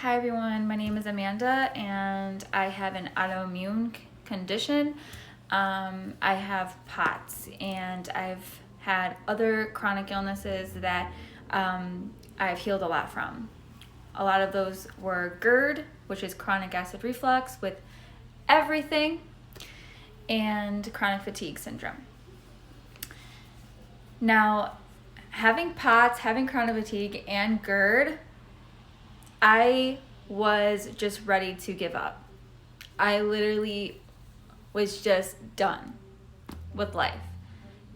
Hi everyone, my name is Amanda and I have an autoimmune condition. I have POTS and I've had other chronic illnesses that I've healed a lot from. A lot of those were GERD, which is chronic acid reflux with everything, and chronic fatigue syndrome. Now, having POTS, having chronic fatigue, and GERD, I was just ready to give up. I literally was just done with life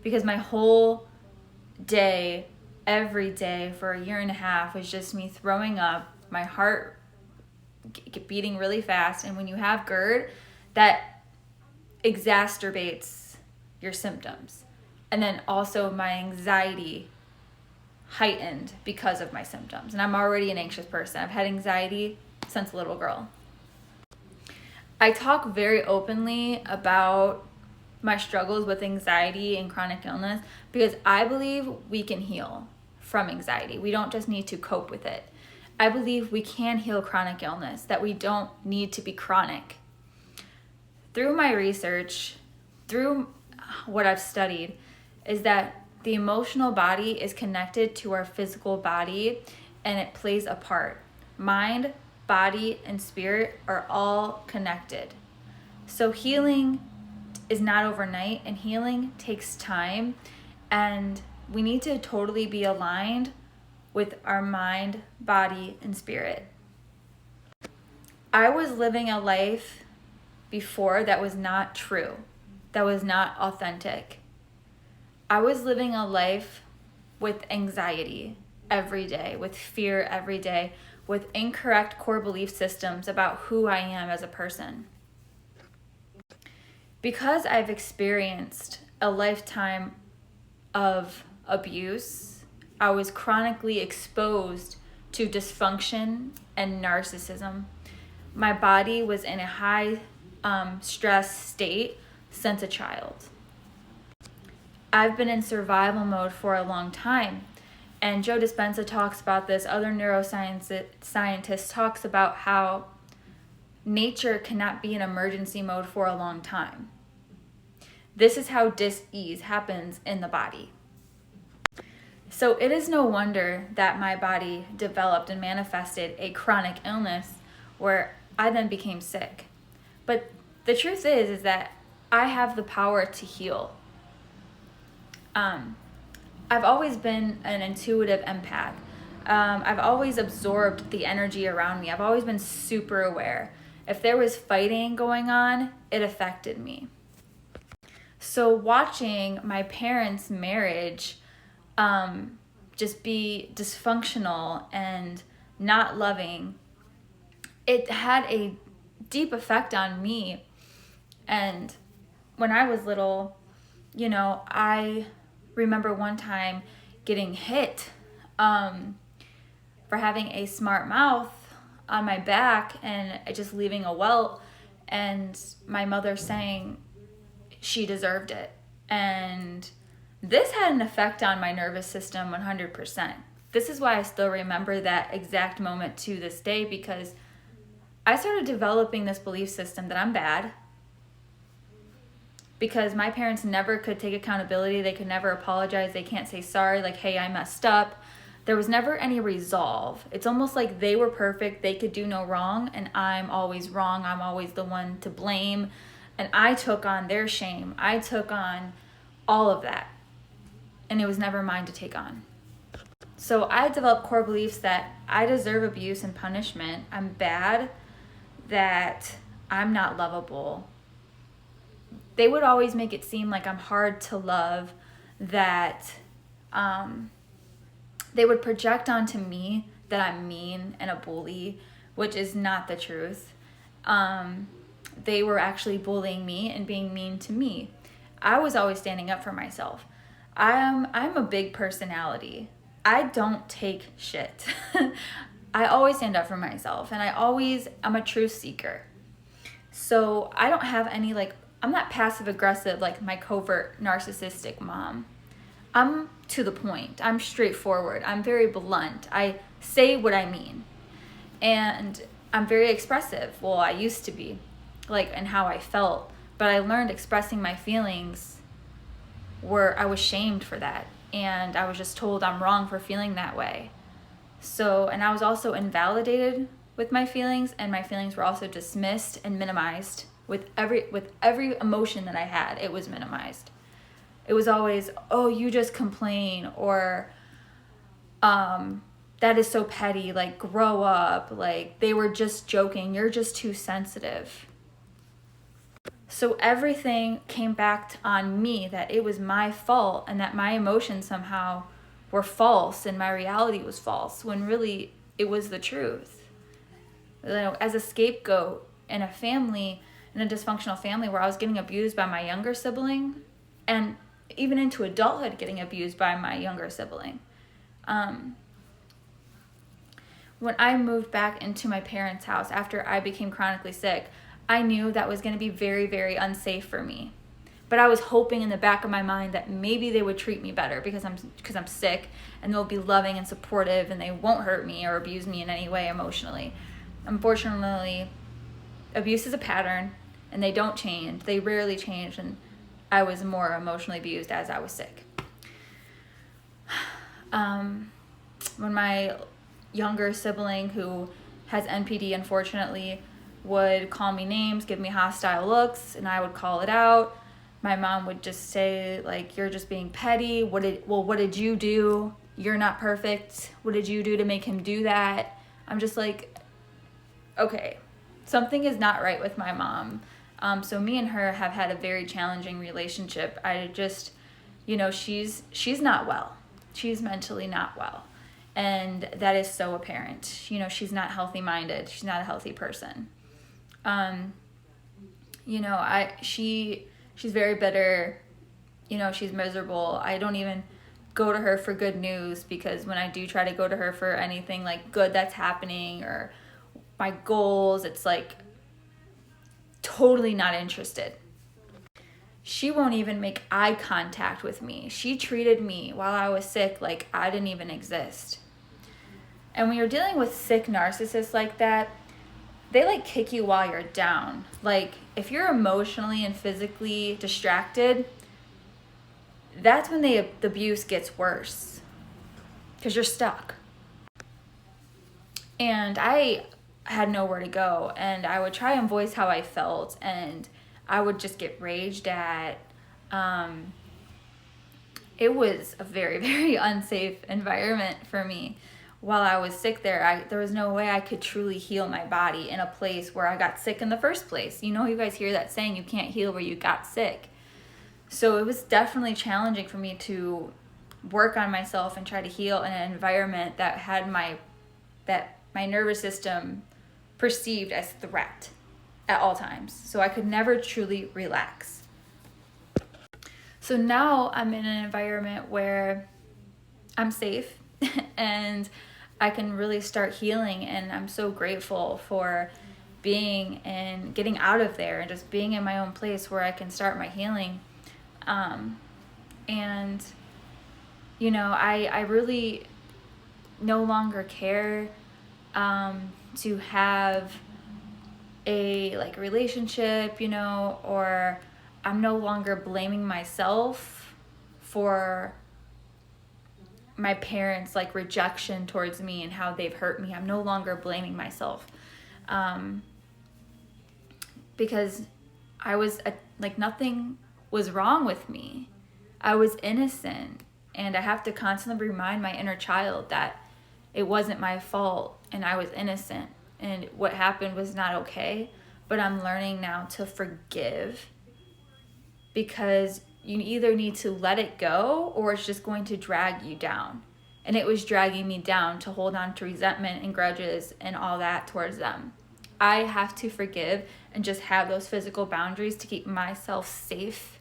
because my whole day, every day for a year and a half was just me throwing up, my heart beating really fast. And when you have GERD, that exacerbates your symptoms. And then also my anxiety heightened because of my symptoms. And I'm already an anxious person. I've had anxiety since a little girl. I talk very openly about my struggles with anxiety and chronic illness because I believe we can heal from anxiety. We don't just need to cope with it. I believe we can heal chronic illness, that we don't need to be chronic. Through my research, through what I've studied, is that the emotional body is connected to our physical body and it plays a part. Mind, body, and spirit are all connected. So healing is not overnight and healing takes time, and we need to totally be aligned with our mind, body, and spirit. I was living a life before that was not true, that was not authentic. I was living a life with anxiety every day, with fear every day, with incorrect core belief systems about who I am as a person. Because I've experienced a lifetime of abuse, I was chronically exposed to dysfunction and narcissism. My body was in a high stress state since a child. I've been in survival mode for a long time. And Joe Dispenza talks about this. Other scientists talks about how nature cannot be in emergency mode for a long time. This is how dis-ease happens in the body. So it is no wonder that my body developed and manifested a chronic illness where I then became sick. But the truth is that I have the power to heal. I've always been an intuitive empath. I've always absorbed the energy around me. I've always been super aware. If there was fighting going on, it affected me. So watching my parents' marriage just be dysfunctional and not loving, it had a deep effect on me. And when I was little, I remember one time getting hit for having a smart mouth on my back and just leaving a welt, and my mother saying she deserved it. And this had an effect on my nervous system 100%. This is why I still remember that exact moment to this day, because I started developing this belief system that I'm bad, because my parents never could take accountability. They could never apologize. They can't say sorry, like, hey, I messed up. There was never any resolve. It's almost like they were perfect. They could do no wrong, and I'm always wrong. I'm always the one to blame. And I took on their shame. I took on all of that, and it was never mine to take on. So I developed core beliefs that I deserve abuse and punishment. I'm bad, that I'm not lovable. They would always make it seem like I'm hard to love, that they would project onto me that I'm mean and a bully, which is not the truth. They were actually bullying me and being mean to me. I was always standing up for myself. I'm a big personality. I don't take shit. I always stand up for myself, and I'm a truth seeker. So I don't have any, I'm not passive aggressive like my covert narcissistic mom. I'm to the point. I'm straightforward. I'm very blunt. I say what I mean. And I'm very expressive. Well, I used to be, like, and how I felt. But I learned expressing my feelings where I was shamed for that. And I was just told I'm wrong for feeling that way. So, and I was also invalidated with my feelings, and my feelings were also dismissed and minimized. With every emotion that I had, it was minimized. It was always, oh, you just complain, or that is so petty, like, grow up, like, they were just joking, you're just too sensitive. So everything came back on me, that it was my fault and that my emotions somehow were false and my reality was false, when really it was the truth. You know, as a scapegoat in a family, in a dysfunctional family where I was getting abused by my younger sibling, and even into adulthood getting abused by my younger sibling. When I moved back into my parents' house after I became chronically sick, I knew that was going to be very, very unsafe for me. But I was hoping in the back of my mind that maybe they would treat me better because I'm sick, and they'll be loving and supportive, and they won't hurt me or abuse me in any way emotionally. Unfortunately, abuse is a pattern, and they don't change. They rarely change, and I was more emotionally abused as I was sick. When my younger sibling, who has NPD, unfortunately, would call me names, give me hostile looks, and I would call it out, my mom would just say, like, you're just being petty. What did you do? You're not perfect. What did you do to make him do that? I'm just like, okay, something is not right with my mom. So me and her have had a very challenging relationship. I just, she's not well. She's mentally not well. And that is so apparent. She's not healthy-minded. She's not a healthy person. She's very bitter. She's miserable. I don't even go to her for good news, because when I do try to go to her for anything like good that's happening or my goals, it's like totally not interested. She won't even make eye contact with me. She treated me while I was sick like I didn't even exist. And when you're dealing with sick narcissists like that, they like kick you while you're down. Like, if you're emotionally and physically distracted, that's when the abuse gets worse, because you're stuck. And I had nowhere to go, and I would try and voice how I felt, and I would just get raged at. It was a very, very unsafe environment for me. While I was sick there was no way I could truly heal my body in a place where I got sick in the first place. You guys hear that saying, you can't heal where you got sick. So it was definitely challenging for me to work on myself and try to heal in an environment that had my nervous system perceived as threat at all times. So I could never truly relax. So now I'm in an environment where I'm safe and I can really start healing, and I'm so grateful for being and getting out of there and just being in my own place where I can start my healing. I really no longer care to have a relationship, or I'm no longer blaming myself for my parents' rejection towards me and how they've hurt me. I'm no longer blaming myself, because I was nothing was wrong with me. I was innocent, and I have to constantly remind my inner child that it wasn't my fault and I was innocent and what happened was not okay. But I'm learning now to forgive, because you either need to let it go or it's just going to drag you down. And it was dragging me down to hold on to resentment and grudges and all that towards them. I have to forgive and just have those physical boundaries to keep myself safe